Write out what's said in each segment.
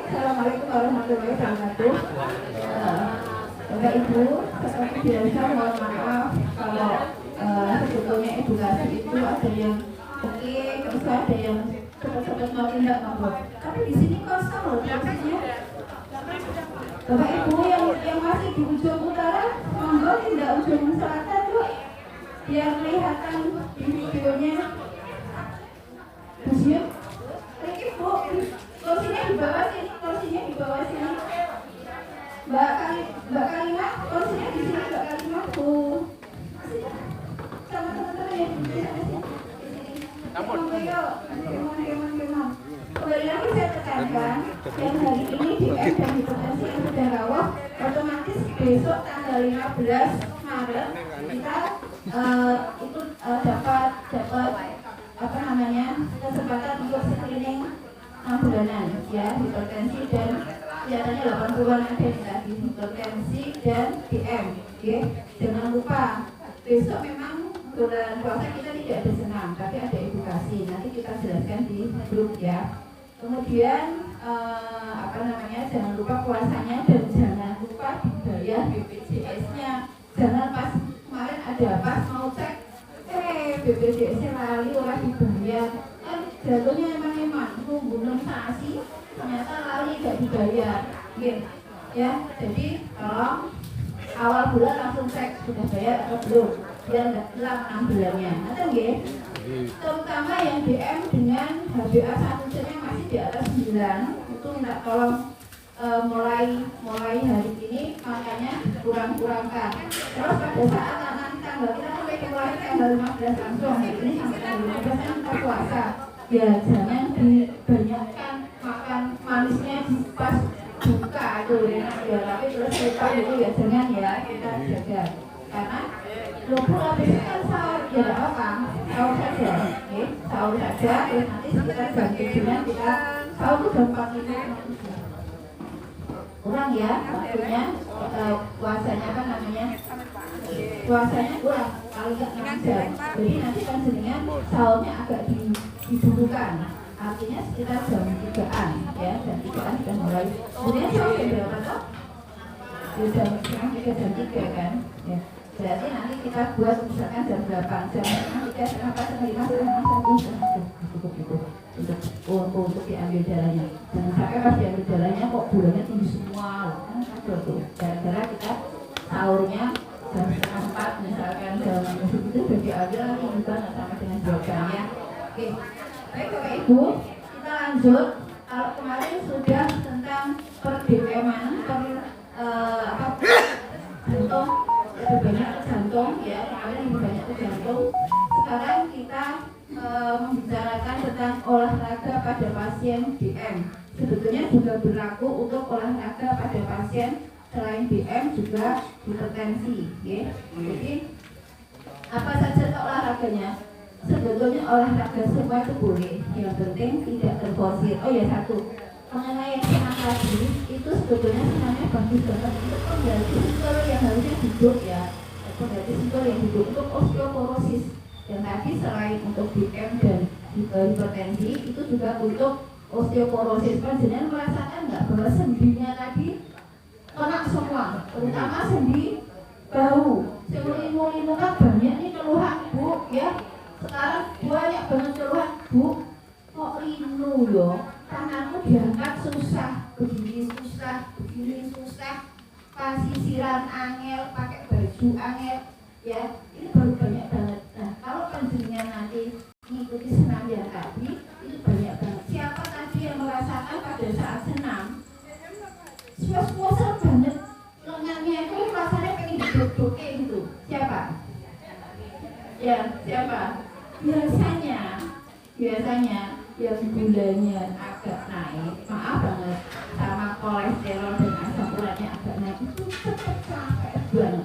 Assalamualaikum warahmatullahi wabarakatuh. Bapak Ibu, seperti biasa mohon maaf kalau sebetulnya edukasi itu ada yang oke, terus ada yang cepat-cepat mau tindak lanjut. Tapi di sini kosong loh posisinya. Bapak Ibu yang masih di ujung utara, monggo tindak ujung selatan yuk, biar kelihatan di videonya. Busnya, ini Bu, kursinya di bawah sini, kursinya di bawah sini. Mbak Kalimah, kursinya di sini Mbak Kalimah, Bu. Sama teman-teman yang di sini. Kembali lagi saya tekankan, yang hari ini DM dan hipertensi yang sudah rawat, otomatis besok tanggal 15 Maret kita dapat kesempatan untuk screening 6 bulanan ya, hipertensi dan kelihatannya 80-an ada yang tadi hipertensi dan DM. Oke, jangan lupa besok memang bulan puasa kita tidak ada senam, tapi ada edukasi. Nanti kita jelaskan di grup ya. Kemudian jangan lupa puasanya dan jangan lupa dibayar BPJS-nya. Jangan pas kemarin ada pas mau cek BPJS-nya lali orang dibayar. Kan jatuhnya emang nunggu sasi, ternyata lali tidak dibayar. Gitu. Ya, jadi tolong awal bulan langsung cek sudah bayar atau belum, biar nggak hilang 6 bulannya. Nanti nggih. Terutama yang DM dengan HbA1c-nya masih di atas 9, itu minta tolong mulai hari ini makanya kurang-kurangkan. Terus pada saat nanti tanggal kita mulai mulai tanggal 15 langsung, ini sampai tanggal 15 kan kita puasa. Ya jangan dibanyakkan makan manisnya di pas buka tuh ya, tapi terus lupa itu ya jangan ya, kita jaga. Karena lupa habis kan sahur ya tidak apa, sahur saja, sahur saja. Terus nanti sekitar jam 7-an kita sahur itu jam 4 kurang ya waktunya, puasanya apa namanya, puasanya kurang kalau nggak 6 jam. Jadi nanti kan jenengan sahurnya agak didulukan, artinya sekitar jam 3-an ya, jam 3-an sudah mulai. Kemudian sahur jam berapa toh? Jam 3 kan ya. Berarti nanti kita buat misalkan jam 8, jam 3, setengah 4, setengah 5, setengah 1, cukup itu untuk diambil jalannya. Jangan sampai pas diambil jalannya kok bulannya tinggi semua, kan kacau tuh. Gara-gara kita sahurnya jam setengah 4 misalkan, jam itu udah diambil lagi juga nggak sama dengan jawabannya. Oke, baik Bapak Ibu, kita lanjut. Kalau kemarin sudah tentang per DM-an, jantung, lebih banyak ke jantung ya, kemarin lebih banyak ke jantung. Sekarang kita membicarakan tentang olahraga pada pasien DM. Sebetulnya juga berlaku untuk olahraga pada pasien selain DM juga hipertensi ya. Jadi apa saja olahraganya? Sebetulnya olahraga semua itu boleh, yang penting tidak terforsir. Oh ya, satu, mengenai senam tadi itu sebetulnya senamnya bagus banget untuk pengganti simpel yang harusnya duduk ya, pengganti simpel yang duduk untuk osteoporosis. Yang tadi selain untuk DM dan hipertensi itu juga untuk osteoporosis. Panjenengan merasakan nggak bahwa sendinya tadi kena semua, terutama sendi bahu. Semulinu kan banyak nih keluhan Bu ya. Sekarang banyak banget keluhan Bu. Kok linu yo? Tanganmu diangkat susah, begini susah, pasisiran angel, pakai baju angel, ya ini baru banyak banget. Nah kalau panjenengan nanti mengikuti senam yang tadi itu banyak banget. Siapa tadi yang merasakan pada saat senam puas-puasan banget, lengannya itu rasanya pengen duduk gitu. Siapa? Ya siapa? Biasanya yang gulanya agak naik, maaf banget, sama kolesterol dan asam uratnya agak naik, itu cepat capek banget,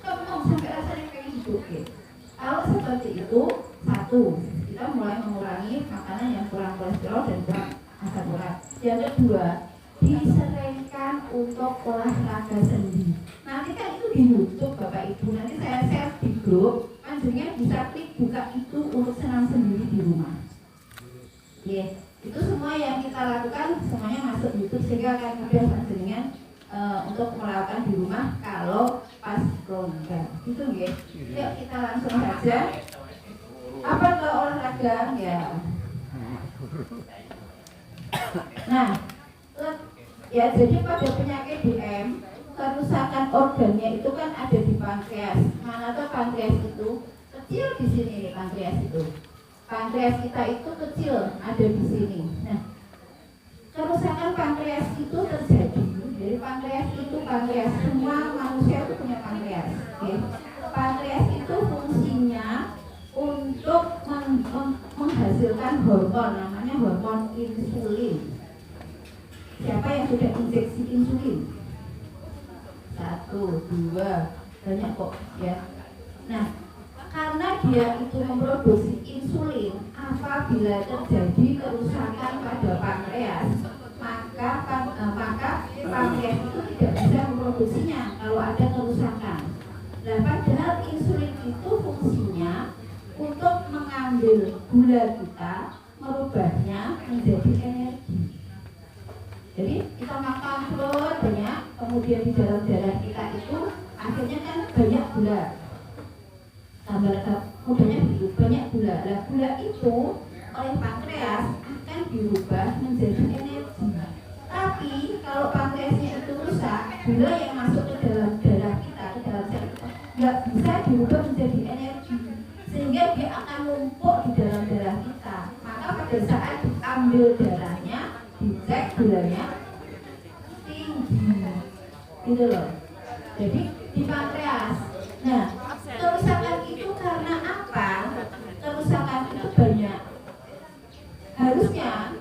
ngomong sampai rasanya pengen dijoget. Kalau seperti itu, satu, kita mulai mengurangi makanan yang kurang kolesterol dan kurang asam urat. Yang kedua, diseringkan untuk olahraga sendi. Nanti kan itu di YouTube Bapak Ibu, nanti saya share di grup, panjenengan bisa klik buka itu untuk senam sendiri di rumah. Itu semua yang kita lakukan semuanya masuk YouTube sehingga akan mudah panjenengan untuk melakukan di rumah kalau pas longgar. Gitu nggih. Yuk kita langsung saja. Apa itu olahraga? Ya. Nah, ya jadi pada penyakit DM, kerusakan organnya itu kan ada di pankreas. Mana tuh pankreas itu? Kecil di sini nih pankreas itu. Pankreas kita itu kecil, ada di sini. Nah, kerusakan pankreas itu terjadi. Jadi pankreas itu semua manusia itu punya pankreas. Okay. Pankreas itu fungsinya untuk menghasilkan hormon, namanya hormon insulin. Siapa yang sudah injeksi insulin? 1, 2, banyak kok ya. Nah, karena dia itu memproduksi insulin, apabila terjadi kerusakan pada pankreas, maka pankreas itu tidak bisa memproduksinya kalau ada kerusakan. Nah, padahal insulin itu fungsinya untuk mengambil gula kita, merubahnya menjadi energi. Jadi kita makan telur banyak, kemudian di dalam darah kita itu akhirnya kan banyak gula. Mudahnya begitu, banyak gula. Nah, gula itu oleh pankreas akan dirubah menjadi energi. Tapi kalau pankreasnya itu rusak, gula yang masuk ke dalam darah kita, ke dalam sel kita, nggak bisa dirubah menjadi energi, sehingga dia akan numpuk di dalam darah kita. Maka pada saat diambil darahnya, dicek gulanya tinggi, gitu loh. Jadi di pankreas. Nah, kerusakan itu karena apa? Kerusakan itu banyak. Harusnya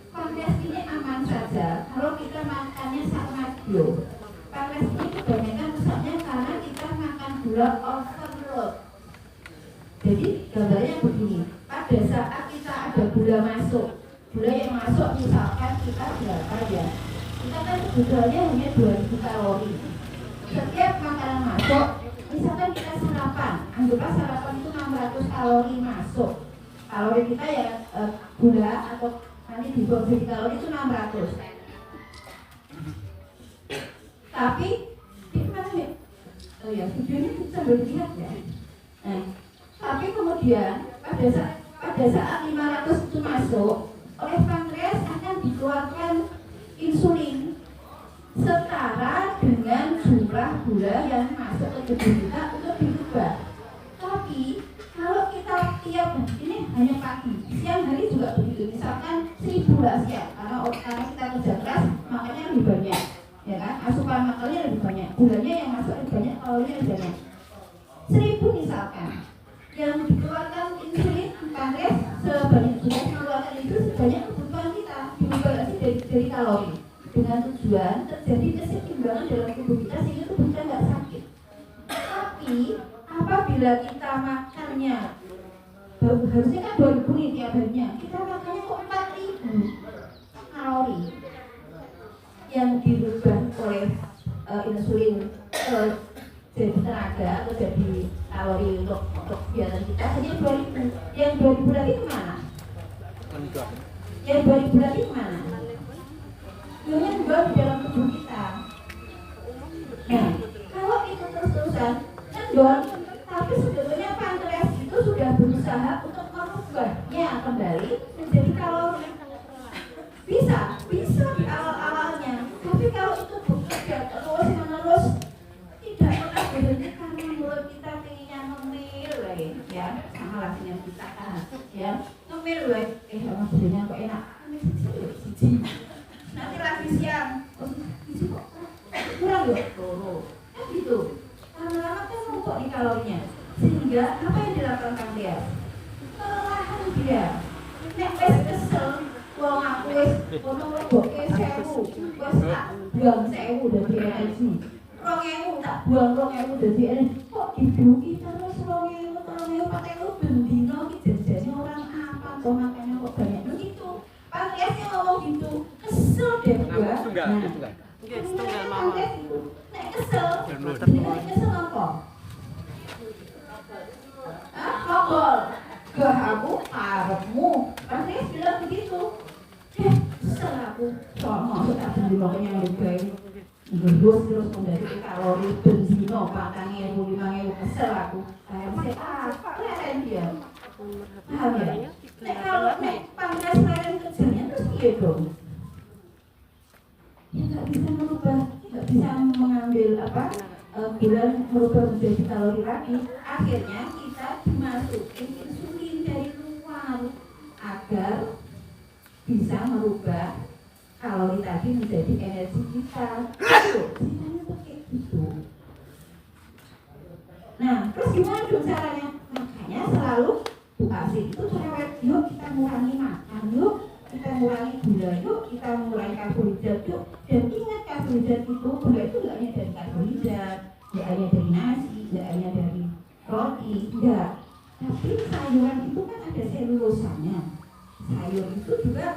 pankreas ini aman saja kalau kita makannya sakmadio. Pankreas ini kebanyakan rusaknya karena kita makan gula overload. Jadi gambarnya begini, pada saat kita ada gula masuk, gula yang masuk misalkan kita berapa ya? Kita kan kebutuhannya hanya 2000 kalori. Setiap makanan masuk, misalkan kita sarapan, anggaplah sarapan itu 600 kalori masuk. Kalori kita ya gula atau nanti di bawah kalori itu 600. Tapi di mana ya? Oh ya, videonya bisa dilihat ya. Nah, tapi kemudian pada saat 500 itu masuk, oleh pankreas akan dikeluarkan insulin setara dengan jumlah gula yang masuk ke tubuh kita untuk dirubah. Tapi kalau kita tiap ini hanya pagi, siang hari juga begitu. Misalkan 1000 lah siang, karena kita kerja keras makannya lebih banyak, ya kan? Asupan makannya lebih banyak, gulanya yang masuk lebih banyak, kalorinya lebih banyak. 1000 misalkan, yang dikeluarkan insulin pankreas sebanyak sudah mengeluarkan itu sebanyak kebutuhan kita, dirubah lagi dari kalori, dengan tujuan terjadi keseimbangan dalam tubuh kita sehingga tubuh kita nggak sakit. Tapi apabila kita makannya harusnya kan 2000 nih tiap harinya, kita makannya kok 4000 kalori yang dirubah oleh insulin jadi tenaga atau jadi kalori untuk kegiatan kita hanya 2000. Yang 2000 lagi kemana? Yang 2000 lagi kemana? Yang dibawa di dalam tubuh kita. Nah, kalau itu terus-terusan kan dong, tapi sebetulnya pankreas itu sudah berusaha untuk merubahnya kembali menjadi kalori. Bisa di awal-awalnya. Tapi kalau itu bekerja terus-menerus tidak pernah berhenti karena mulut kita pengennya ngemil, ya, sama lah dengan kita kan, ya, ngemil, sama bedanya kok enak, siji. Nanti lagi siang, siji kok kurang ya, kan gitu. Lama-lama kan numpuk di kalorinya, sehingga apa yang dilakukan pankreas? Kelelahan dia. Nek wis kesel, wong aku wis ono leboke 1000, wis tak buang 1000 dadi energi. 2000 tak buang 2000 dadi energi. Kok dibuki terus 2000, 4000 ben dino iki jajane orang apa kok makanya kok banyak begitu. Pankreasnya ngomong gitu, kesel deh gua. Nah, setengah mama. Nek kesel, nek kesel apa? Ngobol. Gak aku, arepmu. Pankreas bilang begitu. kesel aku soal maksud tak beli makanya yang lebih terus menjadi kalori benzino pakannya 5.000 kesel aku saya keren dia paham ya? Kalau pangkas lain kerjanya terus iya dong ya nggak bisa merubah, nggak bisa mengambil gula merubah menjadi kalori lagi. Akhirnya kita dimasukin insulin dari luar agar bisa merubah kalori tadi menjadi energi kita. Ceritanya pakai gitu. Nah, terus gimana dong caranya? Makanya selalu Bu Asih itu cerewet, yuk kita ngurangi makan, yuk kita ngurangi gula, yuk kita ngurangi karbohidrat, yuk. Dan ingat karbohidrat itu, gula itu nggak hanya dari karbohidrat, nggak hanya dari nasi, nggak hanya dari roti, enggak. Tapi sayuran itu kan ada selulosanya. Sayur itu juga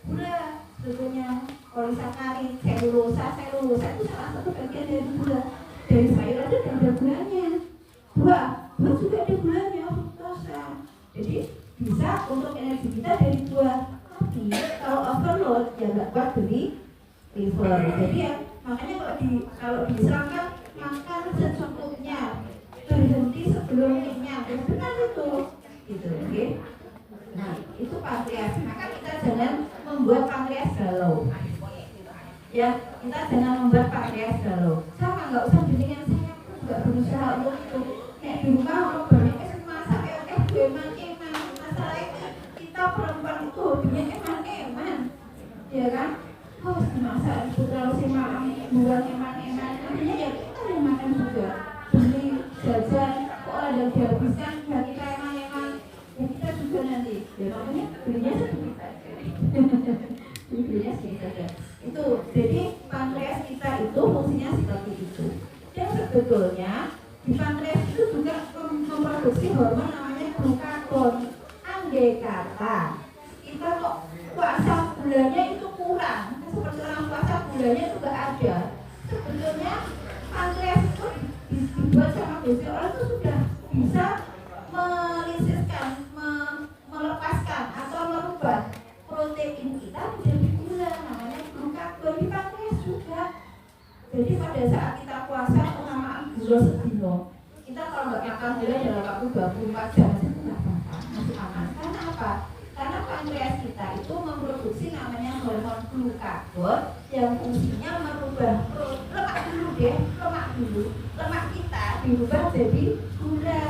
gula, sebetulnya polisakarid, selulosa itu salah satu bagian dari gula. Dari sayur itu ada gulanya. Buah juga ada gulanya, fruktosa. Jadi bisa untuk energi kita dari buah. Tapi kalau overload ya nggak kuat beli liver. Jadi ya makanya kalau diserangkan makan secukupnya, berhenti sebelum kenyang. Benar itu, gitu, oke? Nah itu pankreas. Maka kita jangan membuat pankreas galau. Ya kita jangan membuat pankreas galau. Sama nggak usah bimbingan saya nggak berusaha untuk itu. Di rumah orang banyak masak eman-eman. Masalahnya kita perempuan itu hobinya eman-eman, ya kan? Harus dimasak itu terlalu semalam buang eman-eman. Artinya ya kita yang makan juga beli jajan, kok ada dihabiskan ya kita eman-eman. Ya kita juga nanti. Ya makanya belinya sedikit saja. Belinya sedikit saja. Itu jadi pankreas kita itu fungsinya seperti itu. Dan sebetulnya di pankreas itu juga memproduksi hormon namanya glukagon. Andai kata kita kok puasa gulanya itu kurang, seperti orang puasa gulanya itu gak ada. Sebetulnya pankreas itu dibuat sama Gusti Allah itu sudah bisa melisirkan, melepaskan atau merubah protein kita menjadi gula, namanya glukagon di pankreas juga. Jadi pada saat kita puasa pengamaan gula sedino, kita kalau nggak makan gula dalam waktu 24 jam itu nggak apa-apa, masih aman. Karena apa? Karena pankreas kita itu memproduksi namanya hormon glukagon yang fungsinya merubah lemak kita dirubah jadi gula.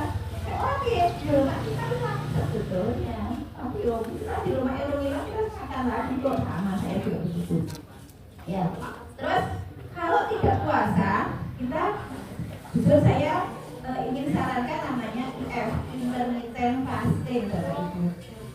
Oke, lemak kita hilang sebetulnya, tapi kita di rumah hilang kita makan lagi kok sama, saya juga begitu. Ya, terus kalau tidak puasa, kita justru saya ingin sarankan namanya IF, intermittent fasting, Bapak Ibu.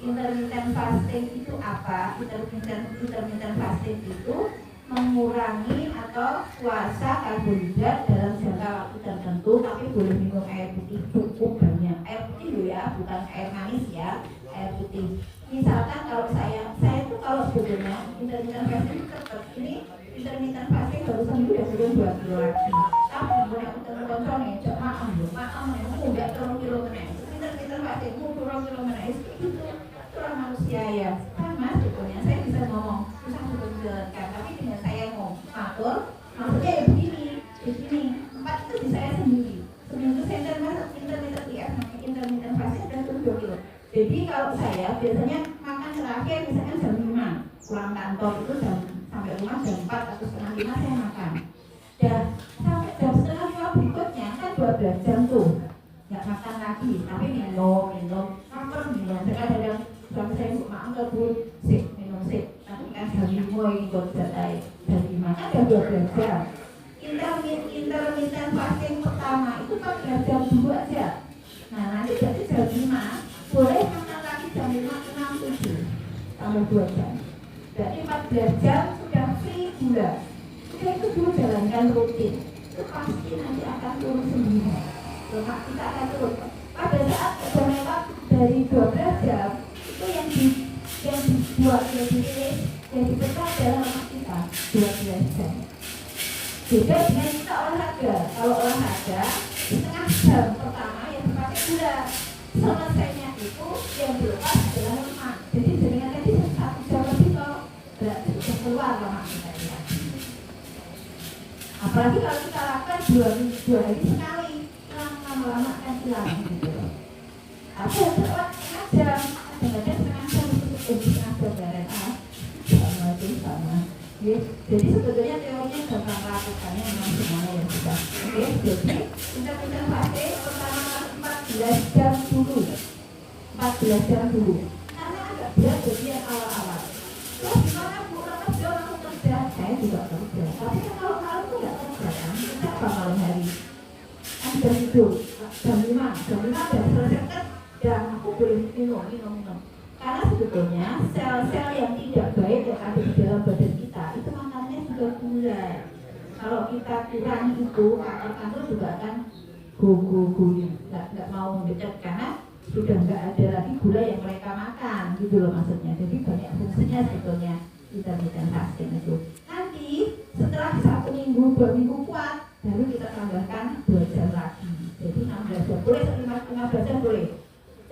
Intermittent fasting itu apa? Intermittent fasting itu mengurangi atau puasa karbohidrat dalam jangka waktu tertentu, tapi boleh minum air putih cukup banyak. Air putih loh ya, bukan air manis ya, air putih. Misalkan kalau saya itu kalau sebetulnya intermittent fasting tetap ini intermittent fasting baru seminggu udah turun 2 kilo lagi. Tapi boleh aku tonton nih, maaf udah turun kilo meneh. Intermittent fasting turun kilo meneh itu orang manusia ya. Sama sebetulnya saya bisa ngomong susah untuk menjalankan, tapi dengan saya ngomong atur, maksudnya ya begini, 4 itu bisa saya sendiri. Seminggu saya intermittent IF, intermittent fasting dan turun 2 kilo. Jadi kalau saya biasanya makan terakhir misalnya jam 5 pulang kantor itu sampai rumah jam 4 atau setengah 5 saya makan. Dan sampai jam setengah 5 berikutnya kan 12 jam tuh nggak makan lagi, tapi minum kadang-kadang suami saya makan kebun minum nanti kan jam 5 ini buat jatah jam 5 kan udah 12 jam. Intermittent fasting pertama itu 14 jam dulu aja. Nah nanti jadi jam 5 boleh makan lagi jam 5, 6, 7 tambah 2 jam. Jadi 14 jam sudah free gula. Kita itu dulu jalankan rutin, itu pasti nanti akan turun sendiri. Lemak kita akan turun. Pada saat sudah lewat dari 12 jam itu yang dibuat jadi yang dipecah dalam lemak kita 12 jam. Beda dengan kita olahraga. Kalau olahraga setengah jam pertama yang dipakai gula, selesainya itu yang dilepas adalah lemak. Jadi jaringan tadi 1 jam lebih kalau berarti lama kita lihat. Apalagi kalau kita lakukan 2 hari sekali, lama-lama kan hilang gitu. Tapi lewat setengah jam, kadang-kadang setengah jam itu setengah jam bareng sama itu sama. Jadi sebetulnya teorinya gampang, lakukannya memang semuanya yang sudah. Oke, jadi intermittent fasting pertama 14 jam dulu. 14 jam dulu. Karena agak berat jadi yang awal-awal. Terus gimana Bu, kerja orang kerja? Saya juga kerja. Tapi kan kalau malam itu nggak kerja kan? Kita apa malam hari? Jam tidur, jam 5 sudah selesai kerja, aku boleh minum. Karena sebetulnya sel-sel yang tidak baik yang ada di dalam badan kita itu makannya juga gula. Kalau kita kurang itu, kanker juga akan nggak mau mendekat karena sudah nggak ada lagi gula yang mereka makan gitu loh maksudnya. Jadi banyak fungsinya sebetulnya intermittent fasting itu. Nanti setelah 1 minggu 2 minggu kuat, baru kita tambahkan 2 jam lagi. Jadi 16 jam boleh, 15 jam boleh.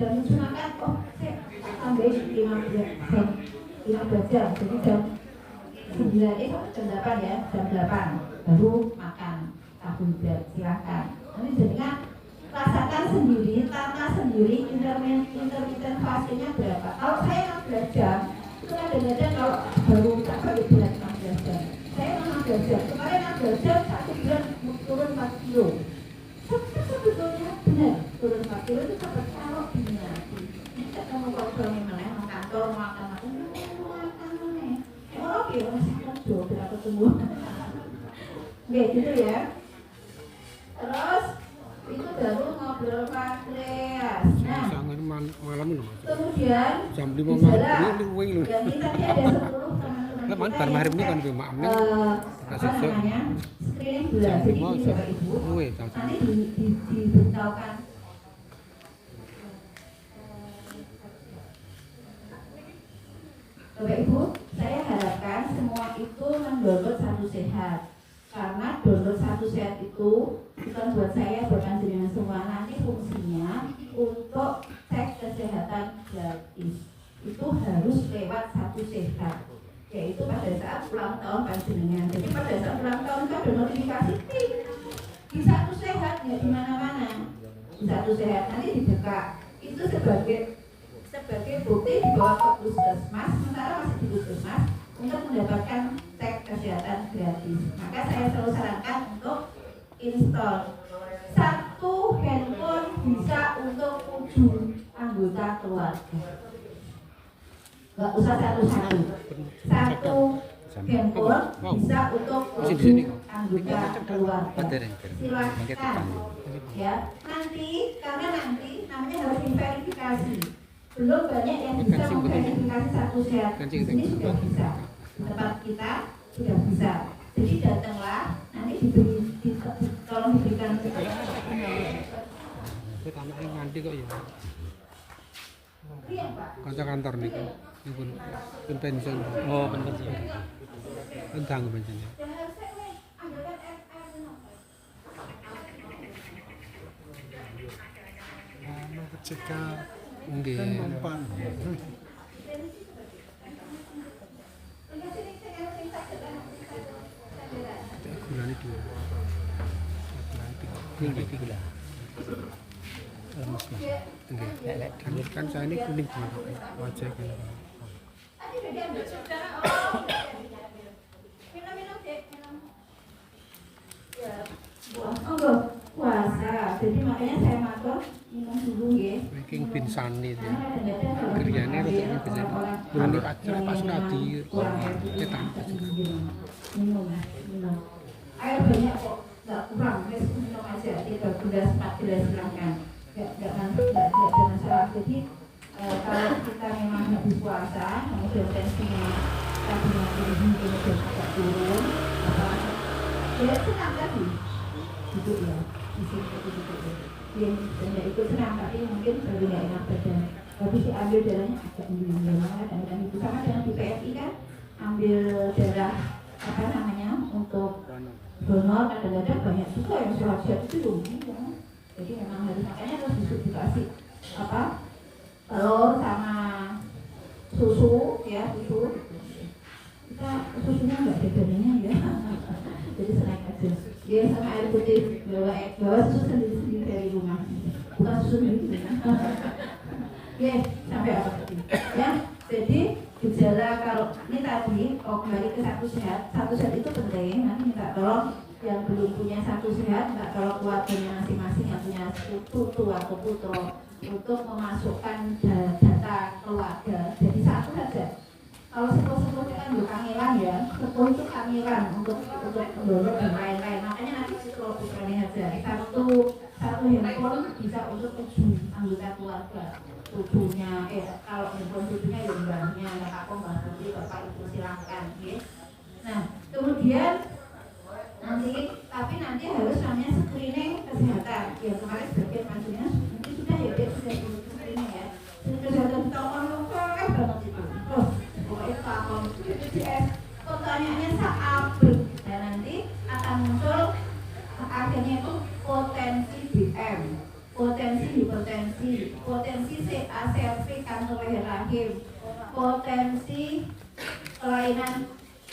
Jam 7 makan, saya tambahin 15 jam. Jadi jam 9 jam 8 ya, jam 8 baru makan karbohidrat, silakan. Nanti jadikan rasakan sendiri, tata sendiri intermittent fastingnya berapa. Kalau saya 16 jam, itu kadang-kadang kalau baru capek berat 16 jam. Saya 16 jam, kemarin 16 jam 1 bulan turun 4 kilo. Sebetulnya benar, turun 4 kilo itu sampai kalau diminati. Kita mau kalau menang kantor makan meneh. Oke, masih kerja berapa ketemu. Oke, gitu ya. Terus itu baru ngobrol pankreas. Nah, kemudian jam 5 malam ini dan ini tadi ada 10 teman-teman kita yang screening gula. Jadi ini Bapak Ibu nanti diberitahukan. Bapak Ibu, saya harapkan semua itu mendownload Satu Sehat. Karena download Satu Sehat itu bukan buat saya, buat panjenengan semua. Nanti fungsinya untuk cek kesehatan gratis. Itu harus lewat Satu Sehat, yaitu pada saat ulang tahun panjenengan. Jadi pada saat ulang tahun itu ada notifikasi di Satu Sehat, ya di mana-mana. Di Satu Sehat nanti dibuka. Itu sebagai bukti dibawa ke puskesmas, sementara masih di puskesmas untuk mendapatkan cek kesehatan gratis. Maka saya selalu sarankan untuk install. 1 handphone bisa untuk 7 anggota keluarga. Gak usah 1-1. 1 handphone bisa untuk 7 anggota keluarga. Silakan. Ya, nanti karena nanti namanya harus diverifikasi. Belum banyak yang bisa memverifikasi Satu Sehat. Ini sudah bisa. Tempat kita sudah bisa. Jadi datanglah, nanti tolong diberikan nganti kok ya. Iya, Pak. Kantor nih kan. Pun pensiun. Oh, pensiun. Tentang pensiunnya. Cekal Nggih. mempan. Gulane dua. Nggih, gula. Lemes, Mas. Nggih. Kan saya ini kuning wajah kan. Tadi udah diambil sudah. Minum, Dek, minum. Ya, puasa. Jadi makanya saya matur minum dulu ya. Making pinsani itu. Kriane rada bisa. Ini pacar pas tadi. Cetak. Minum. Air banyak kok, nggak kurang. Minum aja. 13, 14 silahkan. Nggak ada masalah. Jadi kalau kita memang habis puasa, kemudian tensinya tadinya tinggi, kemudian agak turun, ya senang tadi. Duduk ya, di sini duduk ya. Dia ikut senang, tapi mungkin lebih nggak enak badan. Habis diambil darahnya agak menggunakan dan itu sama dengan di PSI kan, ambil darah apa namanya untuk donor kadang-kadang banyak juga yang surat-surat itu rugi ya. Jadi memang harus makanya harus dikasih apa telur sama susu ya susu. kita susunya nggak ada dananya ya. Jadi snack aja. Dia sama air putih, bawa susu sendiri dari rumah, bukan susu sendiri. Ya, sampai apa tadi? Ya, jadi gejala kalau ini tadi, kembali ke satu sehat itu penting. Nanti minta tolong yang belum punya satu sehat, minta tolong keluarganya masing-masing yang punya putu atau putro untuk memasukkan data keluarga. Jadi satu saja. Kalau sepuh-sepuh itu kan kangelan ya, sepuh itu kangelan untuk mendorong dan lain-lain. Makanya nanti kalau putranya aja satu handphone bisa untuk 7 anggota keluarga. Tubuhnya, kalau handphone tubuhnya ya mbahnya, kakak mbak putri, bapak ibu silahkan, ya. Nah, kemudian nanti harus namanya screening kesehatan. Ya kemarin sebagian pansunya nanti sudah ya dia sudah screening ya. Kesehatan tahun banget itu. Terus pokoknya tahun BPJS pertanyaannya seabrik. Dan nanti akan muncul akhirnya itu potensi BM, potensi hipertensi, potensi CA cervix kanker leher rahim, potensi kelainan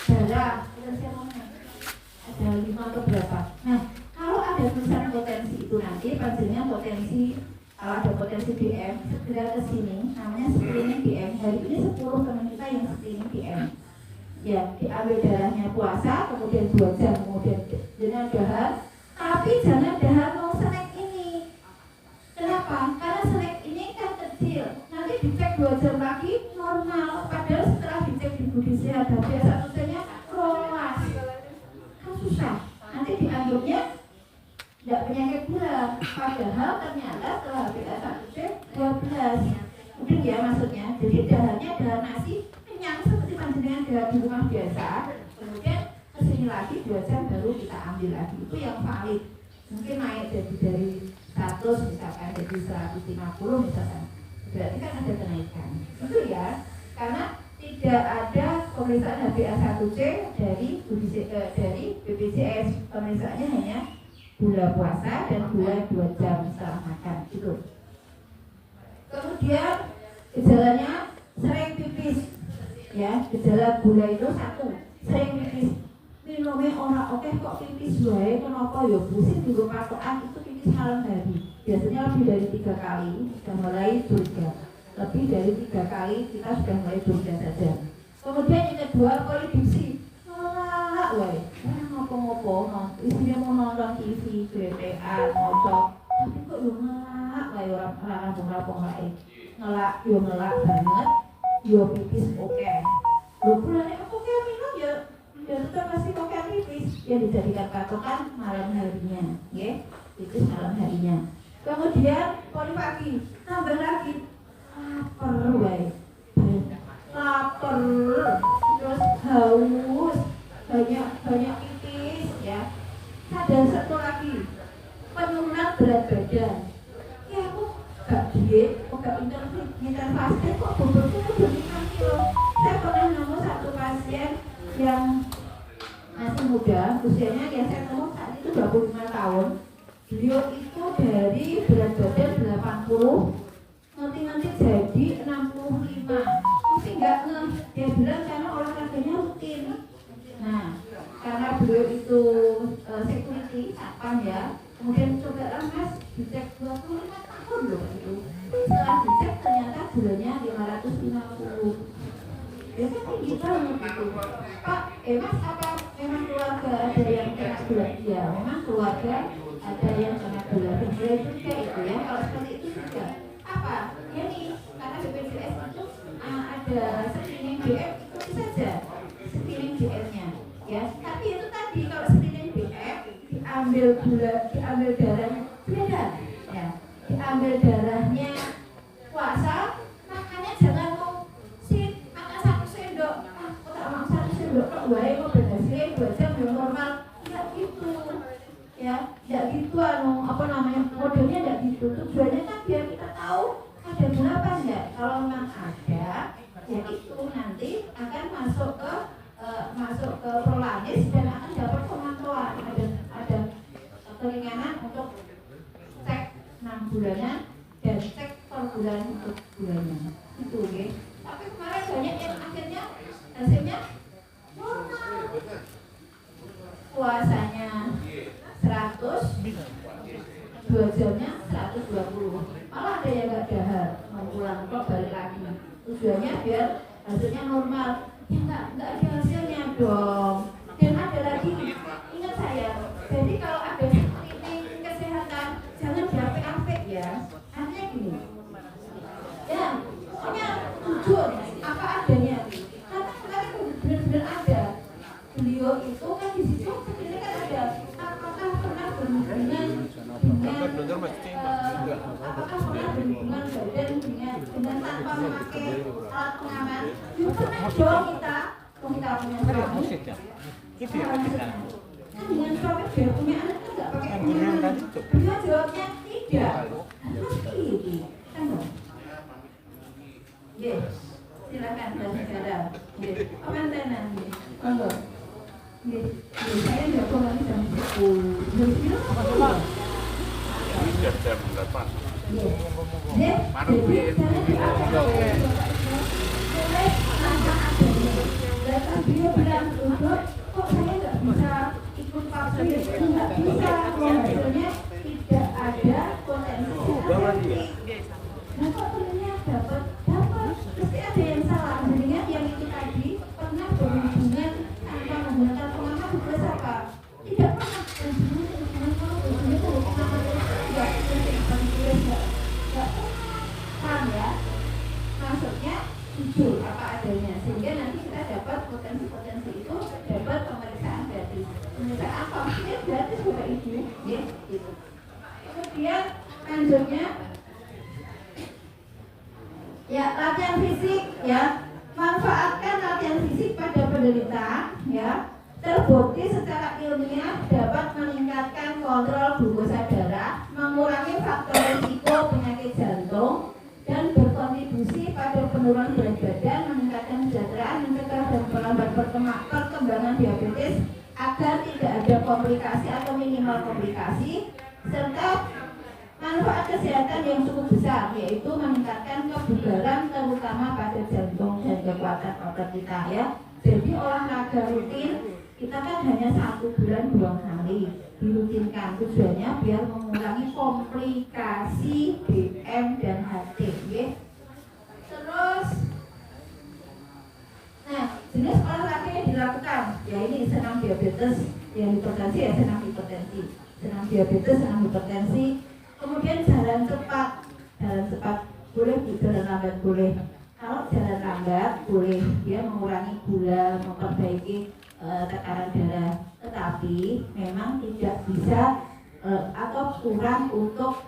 darah. Ada 5 atau berapa. Nah, kalau ada tulisan potensi itu nanti panjangnya potensi, kalau ada potensi BM segera ke sini, namanya screening BM. Hari ini 10 teman kita yang screening BM. Ya, diambil darahnya puasa, kemudian 2 jam, kemudian jangan dahar, tapi jangan dahar mau snack ini. Kenapa? Karena snack ini kan kecil. Nanti dicek 2 jam lagi normal, padahal setelah dicek di Budi Sehat HbA1c-nya rolas. Susah, nanti dianggapnya tidak penyakit gula, padahal ternyata setelah HbA1c 12. Mungkin ya maksudnya, jadi daharnya dahar nasi kenyang seperti panjenengan dahar di rumah biasa, kemudian kesini lagi 2 jam baru kita ambil lagi, itu yang valid. Mungkin naik dari 100 misalkan jadi 150 misalkan, berarti kan ada kenaikan. Itu ya, karena tidak ada pemeriksaan HbA1c dari BPJS. Pemeriksaannya hanya gula puasa dan gula 2 jam setelah makan gitu. Kemudian gejalanya sering pipis ya, gejala gula itu 1, sering pipis. Minumnya orang oke kok pipis wae, kenapa ya pusing di rumah patokan itu pipis malam hari. Biasanya lebih dari 3 kali sudah mulai curiga. Lebih dari 3 kali kita sudah mulai curiga saja. Kemudian yang kedua polidipsi. Nolak wae. Ngopo-ngopo, isinya mau nonton TV, BTA, ngocok. Tapi kok yo nolak wae orang rampung-rampung wae. Nolak banget. Yo pipis oke. Lho bulane oke minum ya tetap masih oke pipis. Yang dijadikan patokan malam harinya, nggih. Pipis malam harinya. Kemudian polipagi, tambah lagi lapar wae. Lapar, terus haus, banyak pipis ya. Ada satu lagi, penurunan berat badan. Ya aku gak diet, gak intervasi, kok bobotku udah 5 kilo. Saya pernah nemu satu pasien yang masih muda, usianya yang saya nemu saat itu 25 tahun. Beliau itu dari berat badan 80 nanti jadi 65, tapi nggak dia bilang karena olahraganya rutin. Nah, karena beliau itu security satpam ya, kemudian coba mas dicek 25 tahun loh itu. Setelah dicek ternyata gulanya 550. Biasanya tinggi banget gitu. Pak, mas apa memang keluarga ada yang kena gula? Ya, memang keluarga ada yang kena gula. Gula juga itu ya, kalau seperti itu juga. Apa? Ini karena BPJS itu ada screening BM, ikuti saja screening BM-nya ya. Tapi itu tadi kalau screening BM diambil darahnya beda ya. Diambil darahnya puasa, makannya jangan mau makan 1 sendok. Kok tak makan 1 sendok kok wae kok berhasil 2 jam yang normal. Enggak gitu. Ya, enggak gitu modelnya enggak gitu. Tujuannya kan biar kita tahu ada berapa enggak. Kalau memang ada, ya itu nanti akan masuk ke prolanis dan akan dapat pemantauan. Ada keringanan untuk cek 6 bulanan dan cek per bulan untuk bulannya. Itu ya. Tapi kemarin banyak yang akhirnya hasilnya puasanya 100, 2 jamnya 120. Malah ada yang nggak dahar, mau pulang kok balik lagi. Tujuannya biar hasilnya normal. Ya nggak ada hasilnya dong. Dan ada lagi, ingat saya. Jadi kalau ada screening kesehatan, jangan diapek-apek ya. Artinya gini. Ya, pokoknya jujur apa adanya. Karena kemarin benar-benar ada. Beliau itu kan di situ sebenarnya kan ada apakah pernah berhubungan apakah pernah berhubungan badan dengan tanpa memakai alat pengaman. Pernah dong kita punya suami. Kan dengan suami biar punya anak kan nggak pakai pengaman. Beliau jawabnya tidak. Pasti kan dong. Yes, silakan dan segala. Yes, komentenan. Monggo. Yes, saya nggak lagi jam 10. Jam 8. Yes, jadi saya boleh datang dia bilang untuk kok saya nggak bisa ikut pabrik, nggak bisa kalau hasilnya tidak ada potensi. Nah kok sebenarnya dapat pasti ada yang salah. Sebenarnya yang itu tadi pernah berhubungan tanpa menggunakan pengaman betul apa? Tidak pernah. Dan sebenarnya kalau berhubungan kalau pengaman nggak paham ya? Maksudnya jujur apa adanya sehingga nanti kita dapat potensi-potensi itu dapat pemeriksaan gratis. Pemeriksaan apa? Ini gratis juga itu, ya gitu. Kemudian lanjutnya. Ya, latihan fisik ya. Manfaatkan latihan fisik pada penderita ya. Terbukti secara ilmiah dapat meningkatkan kontrol glukosa darah, mengurangi faktor risiko penyakit jantung dan berkontribusi pada penurunan berat badan, meningkatkan kesejahteraan, mencegah dan melambat perkembangan diabetes agar tidak ada komplikasi atau minimal komplikasi, serta manfaat kesehatan yang cukup besar, yaitu meningkatkan kebugaran terutama pada jantung dan kekuatan otot kita ya. Jadi olahraga rutin kita kan hanya 1 bulan 2 kali dirutinkan, tujuannya biar mengurangi komplikasi BM dan HT ya. Terus nah jenis olahraga yang dilakukan ya ini senam diabetes, yang hipertensi ya senam hipertensi, senam diabetes, senam hipertensi. Kemudian jalan cepat boleh, jalan lambat boleh. Kalau jalan lambat boleh, dia mengurangi gula, memperbaiki tekanan darah, tetapi memang tidak bisa atau kurang untuk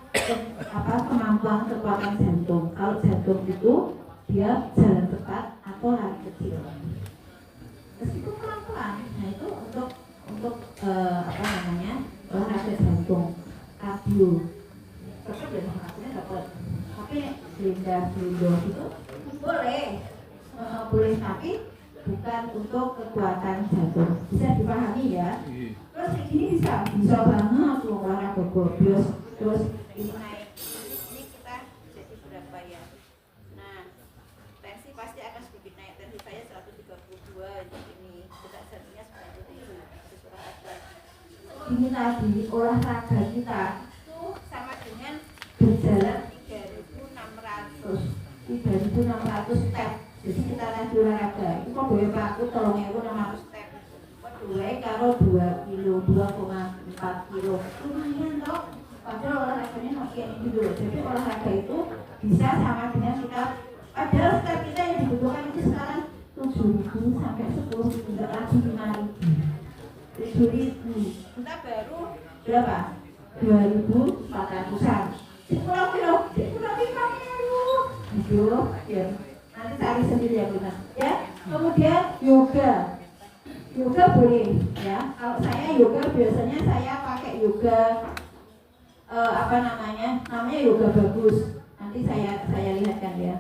kemampuan kekuatan jantung. Kalau jantung itu dia jalan cepat atau lari kecil, meskipun pelan-pelan. Nah itu untuk olahraga jantung, kardio. Dapat ya maksudnya dapat. Tapi beliau itu boleh tapi bukan untuk kekuatan jantung. Bisa dipahami ya. Terus kayak gini bisa banget olahraga gobios. Terus ini naik. Ini kita jadi berapa ya? Nah, tensi pasti akan sedikit naik. Tensi saya 132 ini. Detak jantungnya 97. Ini tadi olahraga kita itu sama dengan berjalan 3.600 step. Jadi kita lagi olahraga itu kok boleh paku 3.600 step. Kedua karo 2 kilo, 2,4 kilo. Lumayan toh. Padahal olahraganya masih ini dulu. Jadi olahraga itu bisa sama dengan kita. Padahal step kita yang dibutuhkan itu sekarang 7.000 sampai 10.000, tidak lagi 5.000. 7.000. Kita baru berapa? 2.400-an. 10 kilo. Gitu ya. Nanti cari sendiri ya benar ya. Kemudian yoga boleh ya. Kalau saya yoga biasanya saya pakai yoga namanya yoga bagus. Nanti saya lihatkan ya.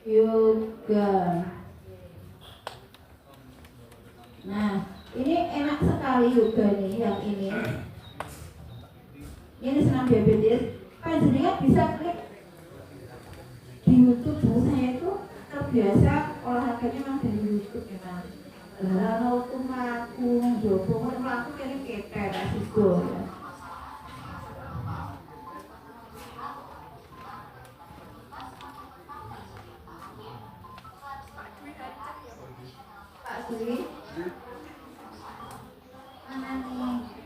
Yoga. Nah ini enak sekali yoga nih yang ini. Ini senam diabetes. Panjenengan bisa klik di YouTube. Saya itu terbiasa olahraganya memang dari YouTube memang. Lalu aku jopo mlaku kene ketek asigo ya. Pak Suri mana nih?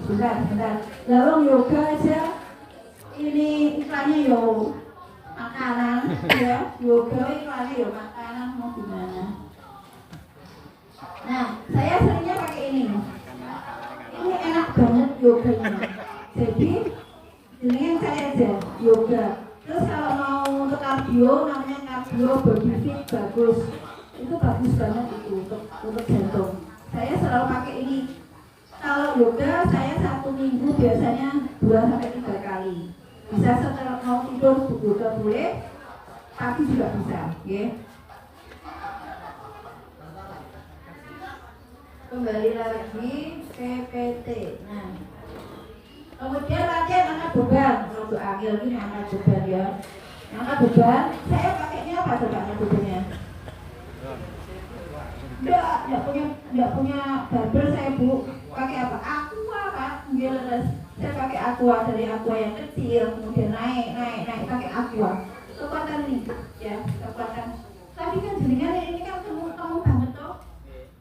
Bentar. Lalu yoga aja ini iklannya yo makanan ya, yoga iklannya yo makanan mau gimana? Nah, saya seringnya pakai ini enak banget yoganya. Jadi dengan saya aja yoga. Terus kalau mau untuk kardio namanya kardio body fit bagus. Itu bagus banget itu untuk jantung. Saya selalu pakai ini. Kalau yoga saya 1 minggu biasanya 2-3 kali. Bisa setelah mau tidur yoga boleh, pagi juga bisa, ya. Kembali lagi PPT. Nah, kemudian latihan angkat beban. Untuk akhir ini angkat beban ya. Angkat beban, saya pakainya apa coba angkat bebannya? Enggak punya barbel saya Bu. Pakai apa? Aqua Pak. Jelas. Saya pakai aqua dari aqua yang kecil, kemudian naik pakai aqua. Kekuatan ini, ya kekuatan. Tadi kan jenengan ini kan kamu banget toh.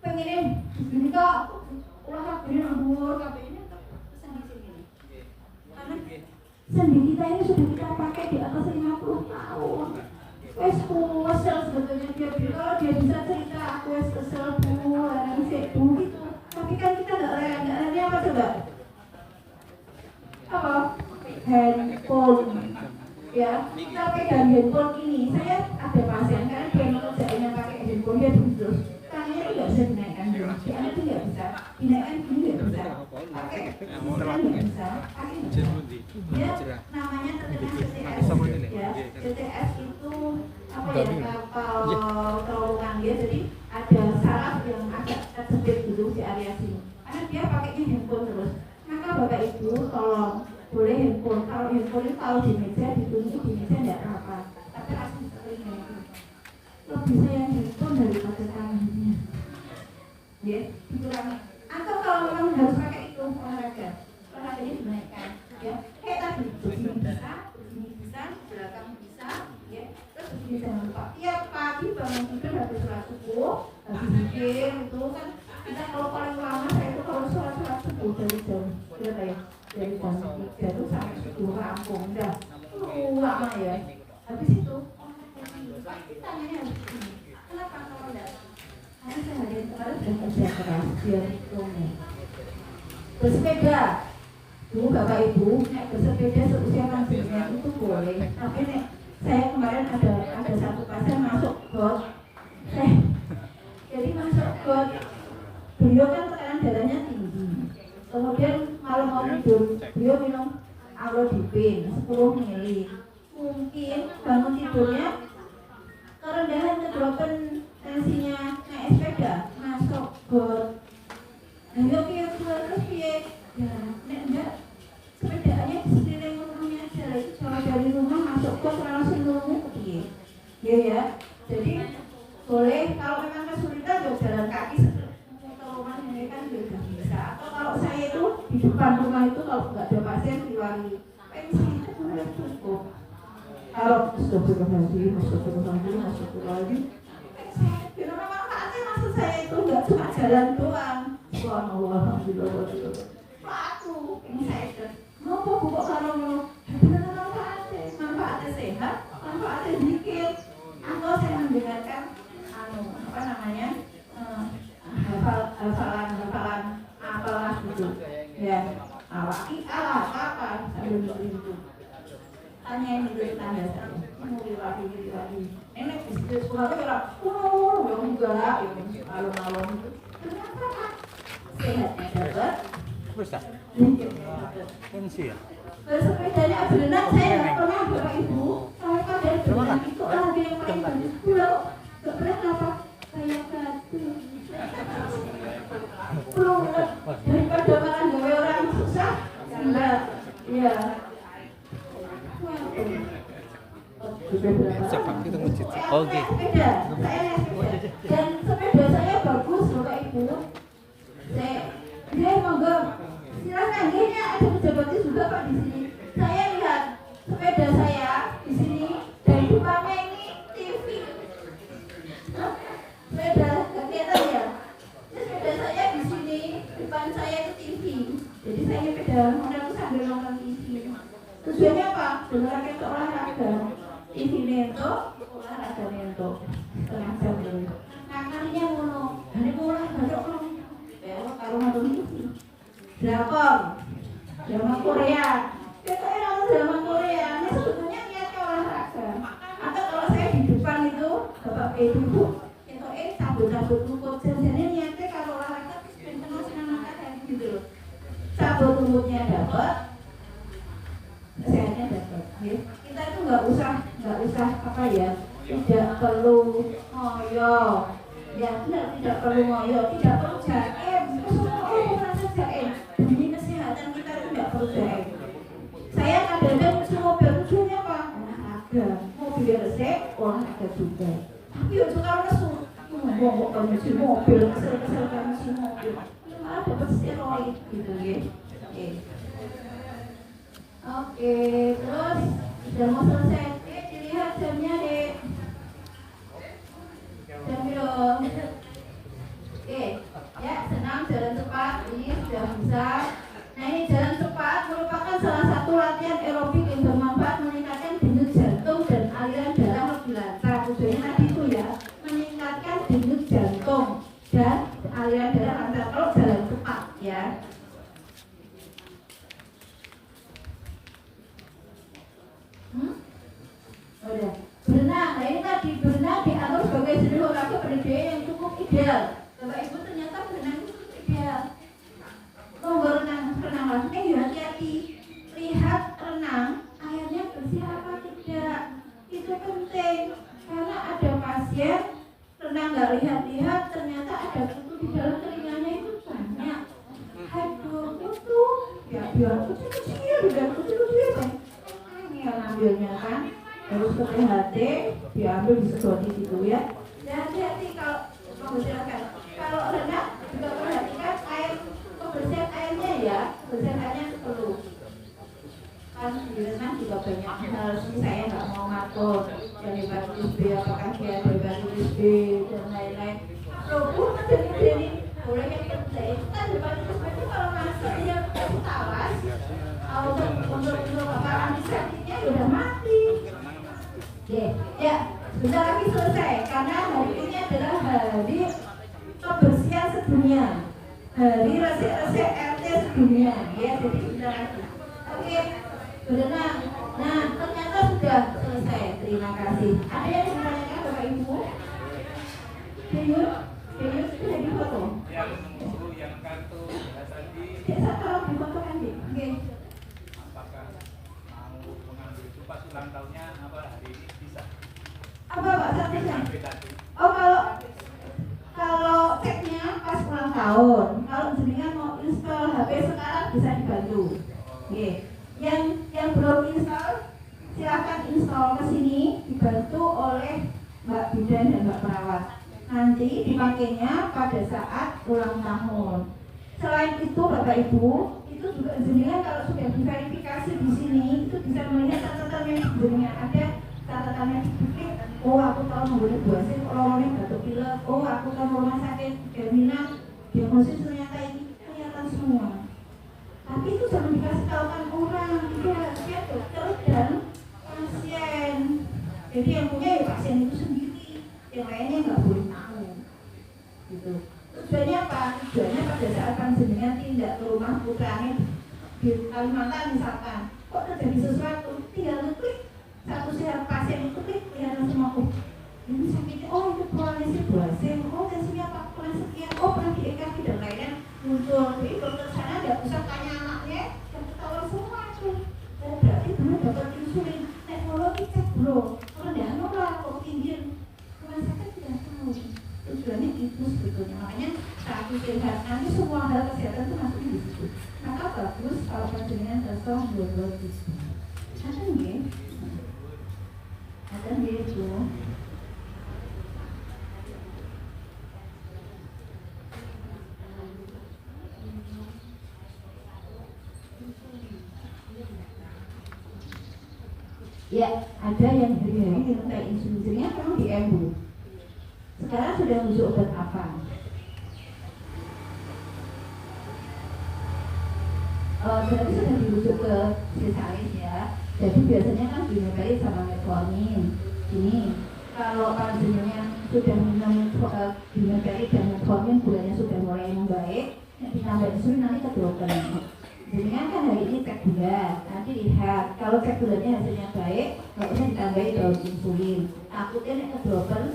Pengen ini kok olahraga ini nambur, tapi ini pesan di sini. Karena sendi kita ini sudah kita pakai di atas 50 tahun. Wes kesel sebetulnya dia kalau dia bisa cerita aku wes kesel Bu, Bu gitu. Tapi kan kita nggak rela apa coba? Apa? Handphone, ya. Kita pegang handphone ini. Saya ada pasien karena dia mengerjainnya pakai handphone dia terus. Tangannya itu nggak bisa dinaikkan dulu. Dia itu nggak bisa dinaikkan gini nggak bisa. Pakai kan nggak bisa. Pakai dia namanya terkena CTS. Ya, CTS itu apa ya kapal terowongan dia. Jadi ada saraf yang agak tersebut dulu di area sini. Karena dia pakainya handphone terus. Maka Bapak Ibu tolong boleh handphone. Kalau handphone itu tahu di meja ditunjuk di meja tidak apa-apa. Tapi harus seringnya itu. Lebih sayang handphone daripada tangannya. Ya, dikurangi. Atau kalau memang harus pakai itu olahraga, olahraganya dinaikkan. Ya, kayak tadi begini bisa, belakang bisa, ya. Terus begini jangan lupa. Tiap pagi bangun tidur habis sholat subuh, habis zikir itu kan. Kita kalau paling lama saya itu kalau sholat subuh dari jam berapa ya? Dari jam 3 itu sampai subuh rampung dah. Lama ya. Habis itu tangannya harus begini. Kenapa kalau enggak? Karena seharian kemarin sudah kerja keras biar rumah. Bersepeda. Dulu Bapak Ibu naik bersepeda seusia lanjutnya itu boleh. Tapi nek saya kemarin ada satu pasien masuk got. Jadi masuk got. Beliau kan tekanan darahnya tinggi. Kemudian malam mau tidur, beliau minum amlodipin 10 mili. Mungkin bangun tidurnya kerendahan kedropen tensinya naik sepeda masuk got. Ayo terus piye? Ya, nek enggak sepedaannya di sekeliling rumahnya aja. Kalau dari rumah masuk got langsung nunggu ke piye? Ya. Jadi boleh kalau memang kesulitan ya jalan kaki rumah ini kan sudah bisa. Atau kalau saya itu di depan rumah itu kalau nggak ada pasien diwali pensi itu sudah cukup. Kalau astagfirullahaladzim karena manfaatnya maksud saya itu nggak cuma jalan doang. Subhanallah, alhamdulillah. Waktu ini saya mau buka kalau manfaatnya sehat, manfaatnya dikit. Atau saya mendengarkan apa namanya hafalan apalah gitu ya apa sambil itu tanya ini dulu tanda saya ini enak di situ sekolah itu yang enggak alon-alon itu ternyata sehatnya dapat pensi ya bersepedanya berenang saya nggak pernah Bapak Ibu sampai pada berenang itu olahraga yang paling bagus pulau gak pernah apa Oke. Sepeda, saya naik sepeda. Dan sepeda saya bagus Bapak Ibu. Dia monggo silakan, ini ada pejabat juga Pak di sini. Saya lihat sepeda saya di sini dan depannya ini TV. Sepeda kelihatan ya. Sepeda saya di sini, depan saya itu TV. Jadi saya sepeda model sambil nonton TV. Tujuannya apa? Dengarkan ke olahraga. TV nento, olahraga nento. Setengah jam dulu. Nah kalinya ngono, dari mulai baru orang. Ya kalau nonton TV. Drakor, drama Korea. Kita nonton drama Korea. Ini sebetulnya niatnya olahraga. Atau kalau saya di depan itu, bapak ibu, itu sabut rumput. Jadi niatnya kalau olahraga itu kenal senang makan gitu loh. Sabut rumputnya dapat, sehatnya dapat. Kita itu nggak usah apa ya, tidak perlu ngoyo. Ya benar, tidak perlu ngoyo, tidak perlu jaim. Merasa jaim. Demi kesehatan kita itu tidak perlu jaim. Saya kadang-kadang usaha mobil tujuannya apa? Olahraga. Mobil resek, olahraga juga. Tapi untuk kalau nesu, ngomong kondisi mobil, kesel kondisi mobil, malah dapat steroid gitu ya. Oke, terus sudah mau selesai. Dilihat jamnya deh. Jam belum. Oke, ya senam jalan cepat ini sudah bisa. Nah ini jalan cepat merupakan salah satu latihan aerobik yang bermanfaat meningkatkan denyut jantung dan aliran darah lebih lancar. Tujuannya tadi itu ya, meningkatkan denyut jantung dan aliran darah lancar kalau jalan cepat ya. Udah. Berenang, nah ini tadi berenang dianggap sebagai jenis olahraga berdaya yang cukup ideal. Bapak Ibu ternyata berenang itu cukup ideal. Mau renanglah, hati-hati. Lihat renang, airnya bersih apa tidak. Itu penting, karena ada pasien renang nggak lihat-lihat, ternyata ada kutu di dalam telinganya itu banyak. Aduh, kutu, ya biar kecil-kecil, biar kecil-kecil kan. Ini yang ambilnya kan. Harus hati-hati, diambil disedot di situ ya. Dan hati-hati kalau membersihkan. Kalau renang juga perhatikan air, kebersihan airnya ya, kebersihan airnya itu perlu. Kan di renang juga banyak hal, saya nggak mau ngatur yang hepatitis B, apakah dia ada hepatitis B dan lain-lain. Loh, jadi boleh yang penting kan hepatitis B itu kalau masuk dia tawas, untuk apa antiseptiknya udah mati. Ya, sudah lagi selesai karena hari ini adalah hari kebersihan sedunia, hari resik-resik RT sedunia. Ya, jadi sudah lagi. Oke, berenang. Nah, ternyata sudah selesai. Terima kasih. Ada yang ditanyakan Bapak Ibu? Deyus sudah difoto. Yang menunggu yang kartu tadi. Saya kalau difoto kan di. Oke. Apakah mau mengambil pas ulang tahunnya apa hari ini bisa? Apa Pak statusnya? Tadi. Oh kalau ceknya pas ulang tahun. Kalau jenengan mau install HP sekarang bisa dibantu. Oke. Yang belum install silakan install ke sini, dibantu oleh Mbak Bidan dan Mbak Perawat. Nanti dipakainya pada saat ulang tahun. Selain itu Bapak Ibu, itu juga jenengan kalau sudah diverifikasi di sini itu bisa melihat catatan yang jenengan ada, catatannya diklik. Oh aku tahu menggunakan buah sim, orang batuk pilek. Oh aku tahu rumah sakit jaminan diagnosis ternyata ini kelihatan semua. Tapi itu jangan dikasih tahukan orang, itu harusnya dokter dan pasien. Jadi yang punya ya pasien itu sendiri, yang lainnya nggak boleh tahu. Gitu. Tujuannya apa? Tujuannya pada saat panjenengan tindak ke rumah putranya di Kalimantan misalkan, kok terjadi sesuatu, tinggal ngeklik satu sehat pasien itu klik kelihatan semua. Oh ini sakitnya, oh itu koalisi buasim, oh tensinya apa kurang sekian, oh pernah di EKG dan lainnya muncul. Jadi dokter sana nggak usah tanya anaknya, dan ketahuan semua itu. Oh berarti dulu dapat insulin, teknologi cek bro, rendahan lah, kok tinggi, rumah sakit tidak tahu. Tujuannya itu sebetulnya, makanya satu sehat, nanti semua hal kesehatan itu masuk di situ. Maka bagus kalau panjenengan terus dua itu. Ada nggih? Ada nggih itu. Ya, ada yang hari-hari diminta insulinnya memang di embu. Sekarang sudah muncul obat apa? Berarti sudah dirujuk ke spesialis ya. Jadi biasanya kan dimintai sama metformin. Ini kalau jenengan sudah minum dimintai dan metformin gulanya sudah mulai membaik, ditambah insulin nanti ke dokter. Jenengan kan hari ini cek gula, nanti lihat kalau cek gulanya hasilnya baik, nggak usah ditambahi daun insulin. Takutnya ke dokter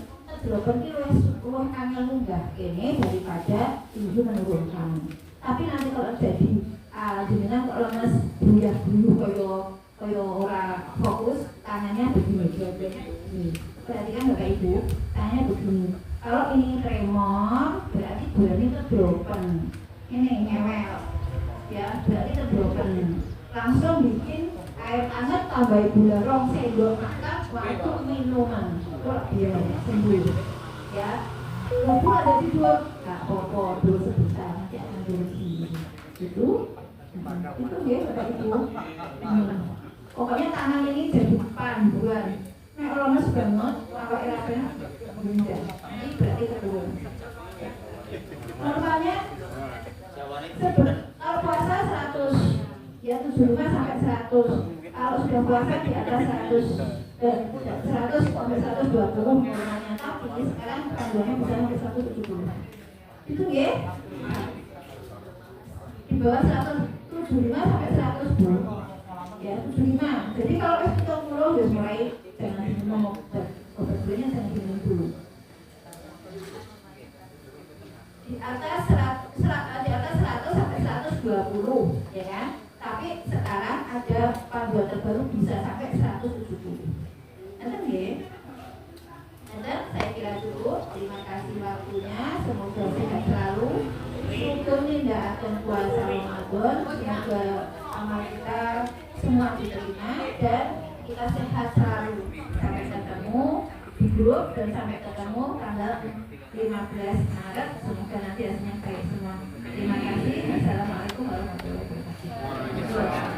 itu luwih angel munggah ini daripada ibu menurunkan. Tapi nanti kalau jadi jenengan kok lemes buyah-buyuh koyo ora fokus, tangannya begini. Berarti kan Bapak Ibu, tangannya begini. Kalau ini tremor, berarti gulanya itu broken. Ini ngewel. Ya, berarti itu broken. Langsung bikin air hangat tambah gula 2 sendok makan waktu minuman. Kok dia sembuh. Ya. Lalu ada tidur, nggak apa-apa, dulu sebentar nanti akan turun sendiri. Itu ya Bapak Ibu. Pokoknya tangan ini jadi panduan. Nah, kalau mas banget, kalau erapnya bunda, ini berarti turun. Normalnya kalau puasa 100, ya 75 sampai 100. Kalau sudah puasa di atas 100 sampai 120 normalnya, tapi sekarang panduannya bisa sampai 170. Itu ya? Di bawah 175 sampai 100 Bu. Ya 75. Jadi kalau S30 sudah mulai jangan minum obat gulanya, jangan minum dulu. Di atas 100 sampai 120 ya kan. Tapi sekarang ada panduan terbaru bisa sampai 170. Enten ya? Enten, saya kira cukup. Terima kasih waktunya. Semoga sehat selalu. Syukur tidak akan puasa Ramadan. Semoga amal kita semua diterima dan kita sehat selalu. Sampai ketemu di grup dan sampai ketemu tanggal 15 Maret. Semoga nanti hasilnya baik semua. Terima kasih. Assalamualaikum warahmatullahi wabarakatuh.